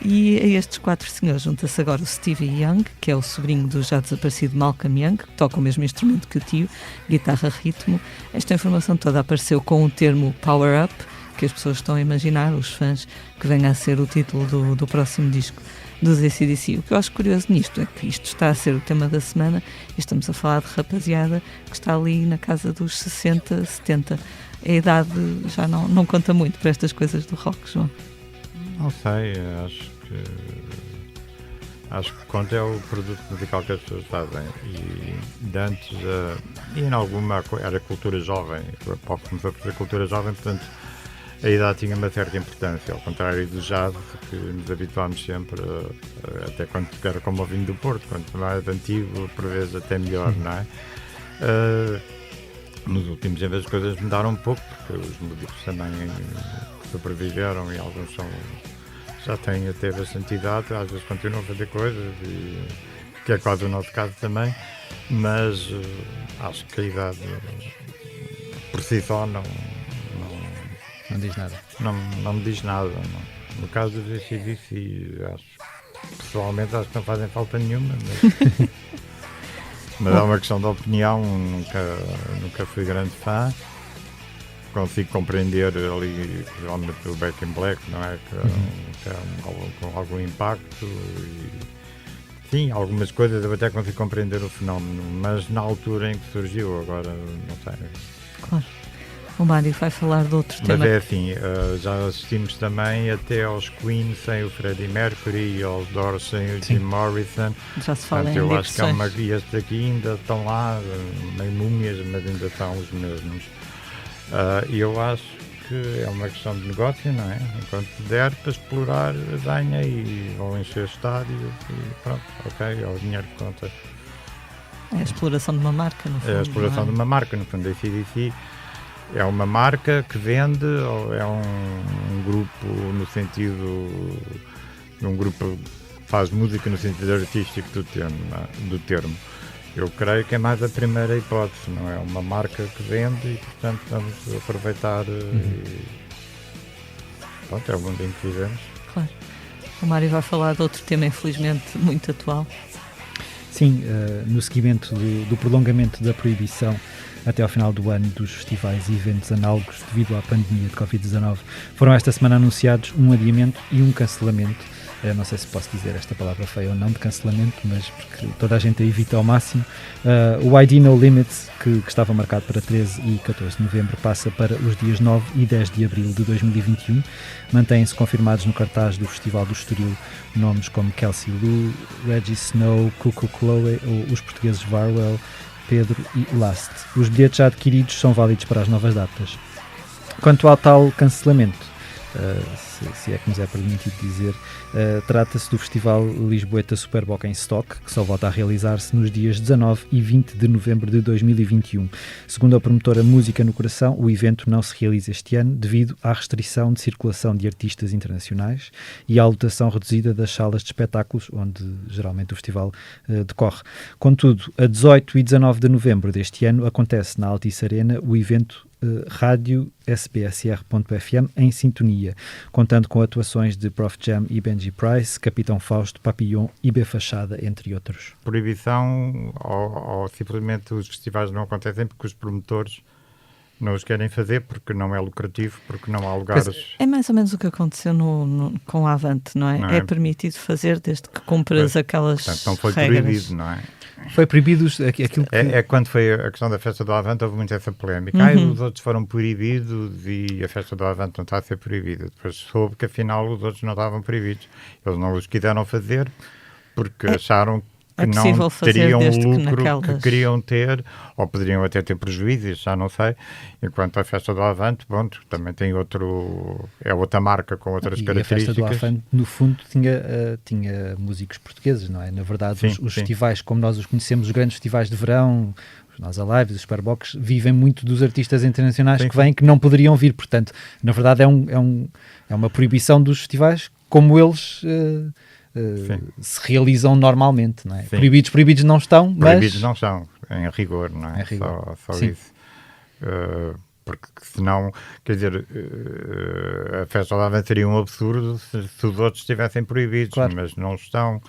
A: E a estes 4 senhores junta-se agora o Stevie Young, que é o sobrinho do já desaparecido Malcolm Young, que toca o mesmo instrumento que o tio, guitarra-ritmo. Esta informação toda apareceu com o termo Power Up, que as pessoas estão a imaginar, os fãs, que venha a ser o título do próximo disco dos AC/DC. O que eu acho curioso nisto é que isto está a ser o tema da semana e estamos a falar de rapaziada que está ali na casa dos 60, 70. A idade já não conta muito para estas coisas do rock, João.
C: Não sei, acho que conta é o produto musical que as pessoas fazem e de antes, e em alguma era cultura jovem, o pop começou a fazer cultura jovem, portanto a idade tinha uma certa importância, ao contrário do jazz, que nos habituámos sempre, até quando era como o vinho do Porto, quanto mais antigo, por vezes até melhor, não é? Nos últimos anos as coisas mudaram um pouco, porque os músicos também sobreviveram e alguns já têm até bastante idade, às vezes continuam a fazer coisas, que é quase o nosso caso também, mas acho que a idade por si só
B: Não diz nada.
C: não me diz nada. Não. No caso dos AC/DC, pessoalmente acho que não fazem falta nenhuma, mas é uma questão de opinião. Nunca fui grande fã. Consigo compreender ali, realmente, o Back in Black, não é? Que é com algum impacto. Sim, algumas coisas eu até consigo compreender o fenómeno, mas na altura em que surgiu, agora não sei.
A: Claro. O Mário vai falar de outro tema.
C: Mas é assim, já assistimos também até aos Queen sem o Freddie Mercury e aos Doors sem o Jim Morrison.
A: Já se fala.
C: Portanto,
A: em
C: eu acho
A: digressões.
C: que estes aqui ainda estão lá, meio múmias, mas ainda são os mesmos. E eu acho que é uma questão de negócio, não é? Enquanto der para explorar, ganha e vão encher estádios e pronto, ok, é o dinheiro que conta.
A: É a exploração de uma marca, no fundo.
C: É a exploração de uma marca, no fundo, a AC/DC é uma marca que vende, ou é um grupo no sentido de um grupo que faz música no sentido artístico do termo. Eu creio que é mais a primeira hipótese, não é? Uma marca que vende e, portanto, vamos aproveitar e pronto, é o mundo em que vivemos.
A: Claro. O Mário vai falar de outro tema, infelizmente, muito atual.
B: Sim, no seguimento do prolongamento da proibição até ao final do ano dos festivais e eventos análogos devido à pandemia de Covid-19, foram esta semana anunciados um adiamento e um cancelamento. Não sei se posso dizer esta palavra feia ou não, de cancelamento, mas porque toda a gente a evita ao máximo. O ID No Limits, que estava marcado para 13 e 14 de novembro, passa para os dias 9 e 10 de abril de 2021. Mantêm-se confirmados no cartaz do Festival do Estoril nomes como Kelsey Lu, Reggie Snow, Cuckoo Chloe ou os portugueses Varwell, Pedro e Last. Os bilhetes já adquiridos são válidos para as novas datas. Quanto ao tal cancelamento, se é que nos é permitido dizer, trata-se do Festival Lisboeta Superboc em Stock, que só volta a realizar-se nos dias 19 e 20 de novembro de 2021. Segundo a promotora Música no Coração, o evento não se realiza este ano devido à restrição de circulação de artistas internacionais e à lotação reduzida das salas de espetáculos, onde geralmente o festival decorre. Contudo, a 18 e 19 de novembro deste ano acontece na Altice Arena o evento Rádio SBSR.fm em sintonia, contando com atuações de Prof Jam e Benji Price, Capitão Fausto, Papillon e B Fachada, entre outros.
C: Proibição ou simplesmente os festivais não acontecem porque os promotores não os querem fazer, porque não é lucrativo, porque não há lugares.
A: É mais ou menos o que aconteceu com a Avante, não é?
C: Não é?
A: É permitido fazer desde que cumpras aquelas
C: Portanto, não foi
A: regras.
C: proibido, não é?
B: Foi proibido aquilo que...
C: É quando foi a questão da festa do Avante, houve muito essa polémica. Os outros foram proibidos e a festa do Avante não está a ser proibida. Depois soube que afinal os outros não estavam proibidos. Eles não os quiseram fazer porque acharam que não teriam o lucro que queriam ter, ou poderiam até ter prejuízos, já não sei. Enquanto a festa do Avante, pronto, também tem outra marca com outras características.
B: A festa do Avante, no fundo, tinha músicos portugueses, não é? Na verdade, os festivais, como nós os conhecemos, os grandes festivais de verão, os Nós Alive, os Superbocs, vivem muito dos artistas internacionais que vêm, que não poderiam vir. Portanto, na verdade, é uma proibição dos festivais como eles... se realizam normalmente, não é? Proibidos não estão, mas...
C: Proibidos não são, em rigor, não é? Só isso. Porque senão, quer dizer, a festa do Avante seria um absurdo se os outros estivessem proibidos, mas não estão,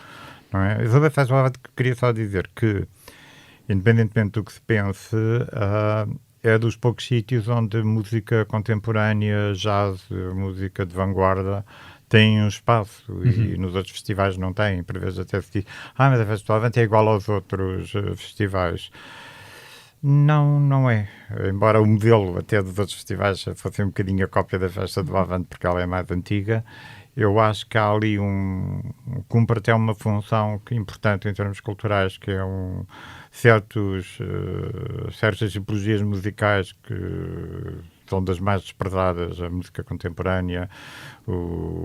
C: não é? Sobre a festa do Avante, queria só dizer que, independentemente do que se pense, é dos poucos sítios onde música contemporânea, jazz, música de vanguarda tem um espaço e nos outros festivais não tem. Por vezes até se diz, mas a festa do Avante é igual aos outros festivais. Não é. Embora o modelo até dos outros festivais fosse um bocadinho a cópia da festa do Avante, porque ela é mais antiga, eu acho que há ali cumpre até uma função importante em termos culturais, que é certas tipologias musicais que são das mais desprezadas, a música contemporânea,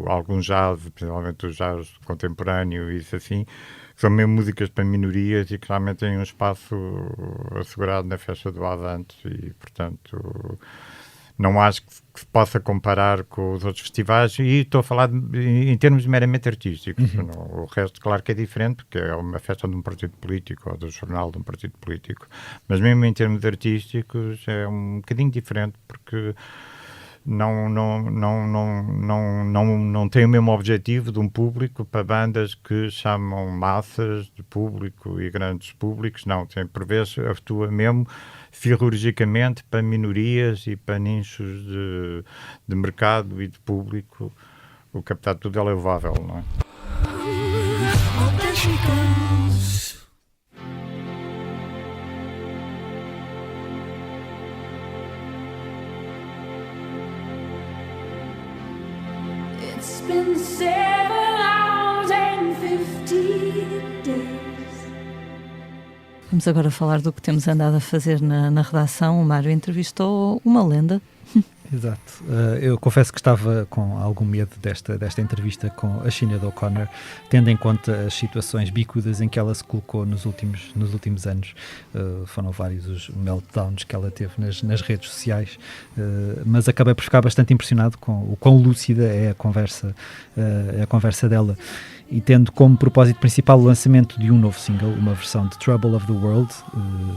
C: algum jazz, principalmente o jazz contemporâneo, isso assim, são mesmo músicas para minorias e que realmente têm um espaço assegurado na festa do Avante e, portanto, não acho que se possa comparar com os outros festivais, e estou a falar em termos meramente artísticos. O resto, claro que é diferente, porque é uma festa de um partido político ou do jornal de um partido político, mas mesmo em termos artísticos é um bocadinho diferente, porque não tem o mesmo objetivo de um público para bandas que chamam massas de público e grandes públicos. Não, tem, por vezes atua mesmo cirurgicamente para minorias e para nichos de mercado e de público, o que apesar de tudo é louvável, não é?
A: It's been 7 hours and 50 days. Vamos agora falar do que temos andado a fazer na redação. O Mário entrevistou uma lenda.
B: Exato. Eu confesso que estava com algum medo desta entrevista com a Sinéad O'Connor, tendo em conta as situações bicudas em que ela se colocou nos últimos anos. Foram vários os meltdowns que ela teve nas redes sociais, mas acabei por ficar bastante impressionado com o quão lúcida é a conversa dela. E tendo como propósito principal o lançamento de um novo single, uma versão de Trouble of the World,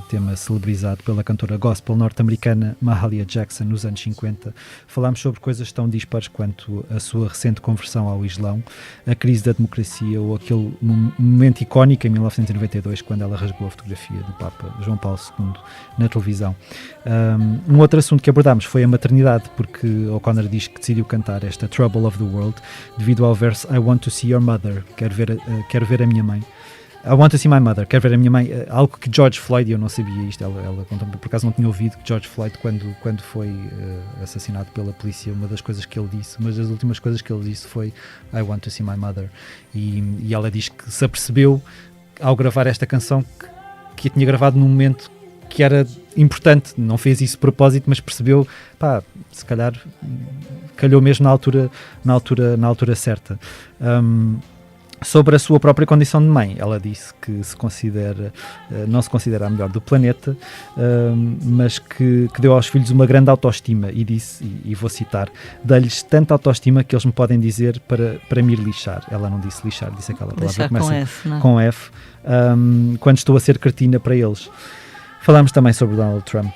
B: tema celebrizado pela cantora gospel norte-americana Mahalia Jackson nos anos 50, falámos sobre coisas tão dispares quanto a sua recente conversão ao Islão, a crise da democracia ou aquele momento icónico em 1992, quando ela rasgou a fotografia do Papa João Paulo II na televisão. Um outro assunto que abordámos foi a maternidade, porque O'Connor diz que decidiu cantar esta Trouble of the World devido ao verso I Want to See Your Mother, quero ver a minha mãe. I want to see my mother, quero ver a minha mãe. Algo que George Floyd, eu não sabia isto, ela contou-me, por acaso não tinha ouvido que George Floyd, quando foi assassinado pela polícia, uma das coisas que ele disse, uma das últimas coisas que ele disse foi I want to see my mother. E ela diz que se apercebeu ao gravar esta canção que a tinha gravado num momento que era importante, não fez isso de propósito, mas percebeu, se calhar calhou mesmo na altura certa. Sobre a sua própria condição de mãe, ela disse que não se considera a melhor do planeta, mas que deu aos filhos uma grande autoestima e disse, e vou citar, dá-lhes tanta autoestima que eles me podem dizer para me ir lixar. Ela não disse lixar, disse aquela palavra que começa com F, quando estou a ser cretina para eles. Falámos também sobre Donald Trump,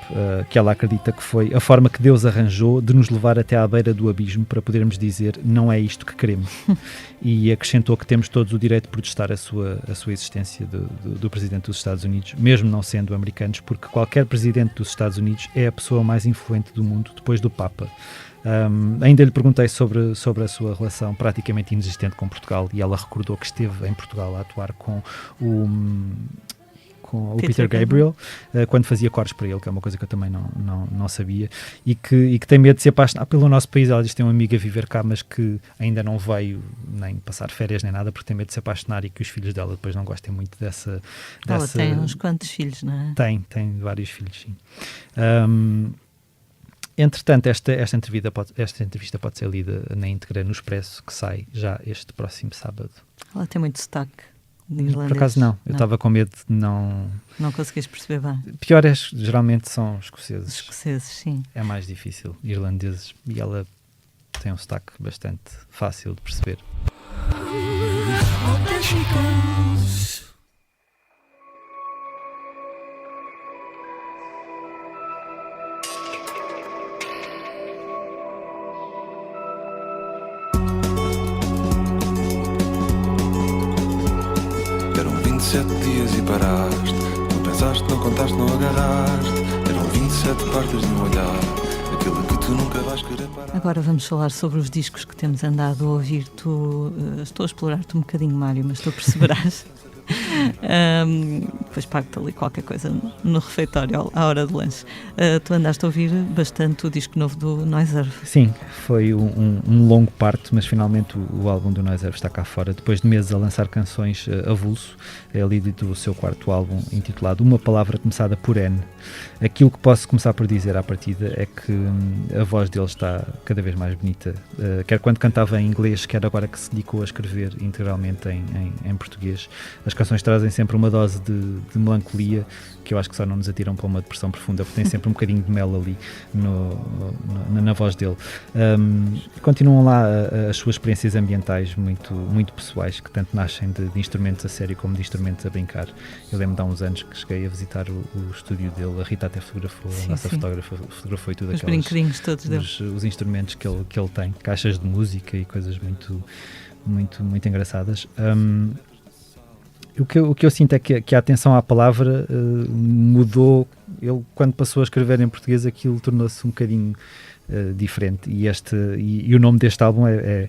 B: que ela acredita que foi a forma que Deus arranjou de nos levar até à beira do abismo para podermos dizer não é isto que queremos. E acrescentou que temos todos o direito de protestar a sua existência do Presidente dos Estados Unidos, mesmo não sendo americanos, porque qualquer Presidente dos Estados Unidos é a pessoa mais influente do mundo depois do Papa. Ainda lhe perguntei sobre a sua relação praticamente inexistente com Portugal, e ela recordou que esteve em Portugal a atuar com o Peter Gabriel, quando fazia cores para ele, que é uma coisa que eu também não sabia, e que tem medo de se apaixonar pelo nosso país. Ela diz que tem um amigo a viver cá, mas que ainda não veio nem passar férias nem nada, porque tem medo de se apaixonar e que os filhos dela depois não gostem muito dessa...
A: Ela tem uns quantos filhos, não é?
B: Tem vários filhos, sim. Entretanto, esta entrevista pode ser lida na íntegra no Expresso, que sai já este próximo sábado.
A: Ela tem muito sotaque irlandês.
B: Por acaso não, eu estava com medo de não...
A: Não conseguiste perceber bem.
B: Pior geralmente são escoceses.
A: Escoceses, sim.
B: É mais difícil, irlandeses, e ela tem um sotaque bastante fácil de perceber.
D: Eram 27 dias e paraste. Não pensaste, não contaste, não agarraste. Eram 27 partes de um olhar, aquele que tu nunca vais querer parar.
A: Agora vamos falar sobre os discos que temos andado a ouvir. Estou a explorar-te um bocadinho, Mário, mas tu perceberás. Depois pago-te ali qualquer coisa no refeitório à hora do lanche. Tu andaste a ouvir bastante o disco novo do Noiserve.
B: Sim, foi um longo parto, mas finalmente o álbum do Noiserve está cá fora. Depois de meses a lançar canções avulso, ele editou o seu quarto álbum intitulado Uma Palavra Começada por N. Aquilo que posso começar por dizer à partida é que a voz dele está cada vez mais bonita, quer quando cantava em inglês, quer agora que se dedicou a escrever integralmente em português. As as canções trazem sempre uma dose de melancolia, que eu acho que só não nos atiram para uma depressão profunda, porque tem sempre um bocadinho de mel ali na voz dele. Continuam lá as suas experiências ambientais muito, muito pessoais, que tanto nascem de instrumentos a sério como de instrumentos a brincar. Eu lembro de há uns anos que cheguei a visitar o estúdio dele, a Rita até fotografou, a nossa fotógrafa fotografou e tudo
A: os brinquedinhos todos dele.
B: Os instrumentos que ele tem, caixas de música e coisas muito, muito, muito engraçadas. O que eu sinto é que a atenção à palavra mudou. Ele, quando passou a escrever em português, aquilo tornou-se um bocadinho diferente, e o nome deste álbum é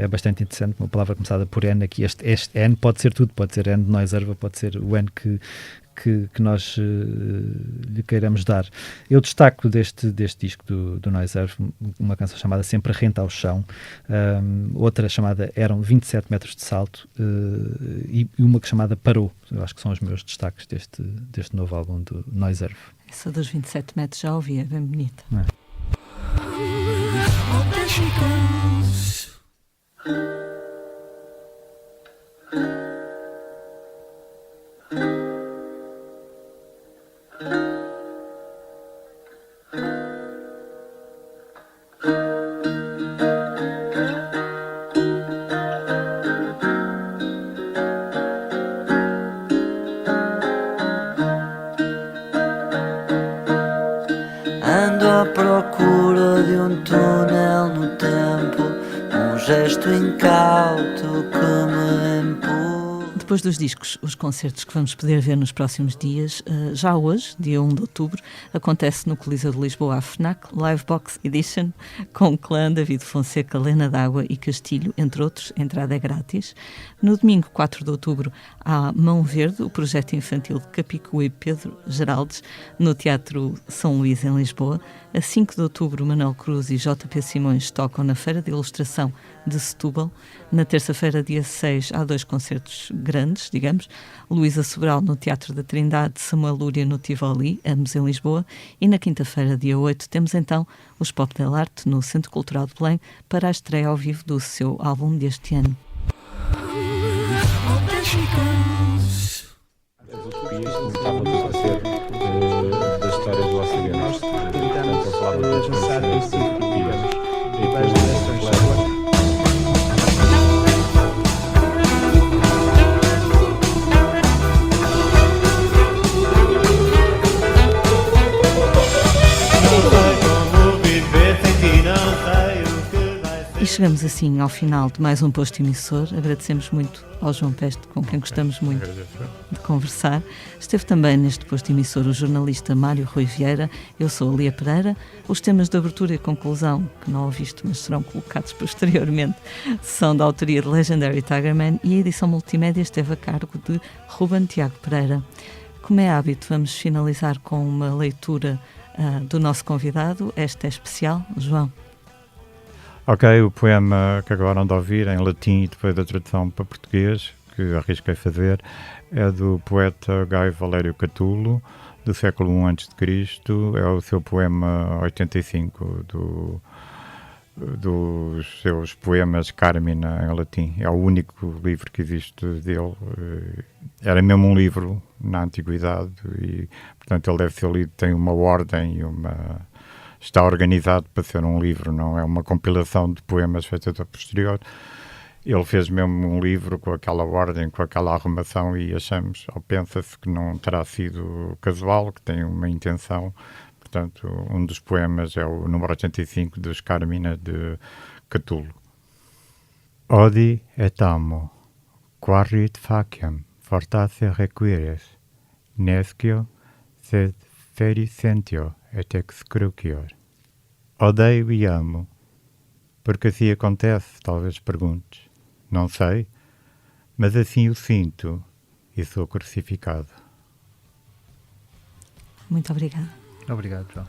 B: bastante interessante, uma palavra começada por N aqui. Este N pode ser tudo, pode ser N de Noiserva, pode ser o N que nós lhe queiramos dar. Eu destaco deste disco do Noiserva uma canção chamada Sempre Rente ao Chão, outra chamada Eram 27 metros de salto, e uma chamada Parou. Eu acho que são os meus destaques deste novo álbum do Noiserva.
A: Essa dos 27 metros já ouvi, é bem bonita.
E: Ando à procura de um túnel no tempo, um gesto incauto que me empurra.
A: Depois dos discos, os concertos que vamos poder ver nos próximos dias, já hoje, dia 1 de outubro, acontece no Coliseu de Lisboa a FNAC Livebox Edition, com Clã, David Fonseca, Lena D'Água e Castilho, entre outros. A entrada é grátis. No domingo, 4 de outubro, há Mão Verde, o projeto infantil de Capicu e Pedro Geraldes, no Teatro São Luís, em Lisboa. A 5 de outubro, Manuel Cruz e JP Simões tocam na Feira de Ilustração de Setúbal. Na terça-feira, dia 6, há 2 concertos grandes, digamos. Luísa Sobral no Teatro da Trindade, Samuel Lúria no Tivoli, ambos em Lisboa. E na quinta-feira, dia 8, temos então os Pop del Arte no Centro Cultural de Belém para a estreia ao vivo do seu álbum deste ano.
C: As utopias começavam a ser da história do Ocidente. Portanto, eu falava das utopias e depois das levas.
A: E chegamos assim ao final de mais um posto emissor. Agradecemos muito ao João Peste, com quem gostamos muito de conversar. Esteve também neste posto emissor o jornalista Mário Rui Vieira. Eu sou a Lia Pereira. Os temas de abertura e conclusão, que não ouviste, mas serão colocados posteriormente, são da autoria de Legendary Tigerman, e a edição multimédia esteve a cargo de Ruben Tiago Pereira. Como é hábito, vamos finalizar com uma leitura do nosso convidado. Esta é especial, João.
C: Ok, o poema que acabaram de ouvir em latim e depois da tradução para português, que arrisquei fazer, é do poeta Gaio Valério Catulo, do século I a.C., é o seu poema 85 dos seus poemas Carmina em latim. É o único livro que existe dele. Era mesmo um livro na antiguidade e, portanto, ele deve ser lido, tem uma ordem e está organizado para ser um livro, não é uma compilação de poemas feitos a posterior. Ele fez mesmo um livro com aquela ordem, com aquela arrumação, e achamos, ou pensa-se, que não terá sido casual, que tem uma intenção. Portanto, um dos poemas é o número 85 dos Carmina de Catulo. Odi et amo, quarit faciem, fortasse requires, nescio, sed fericentio et excrucior. Odeio e amo, porque assim acontece, talvez perguntes. Não sei, mas assim o sinto e sou crucificado.
A: Muito obrigada.
B: Obrigado, João.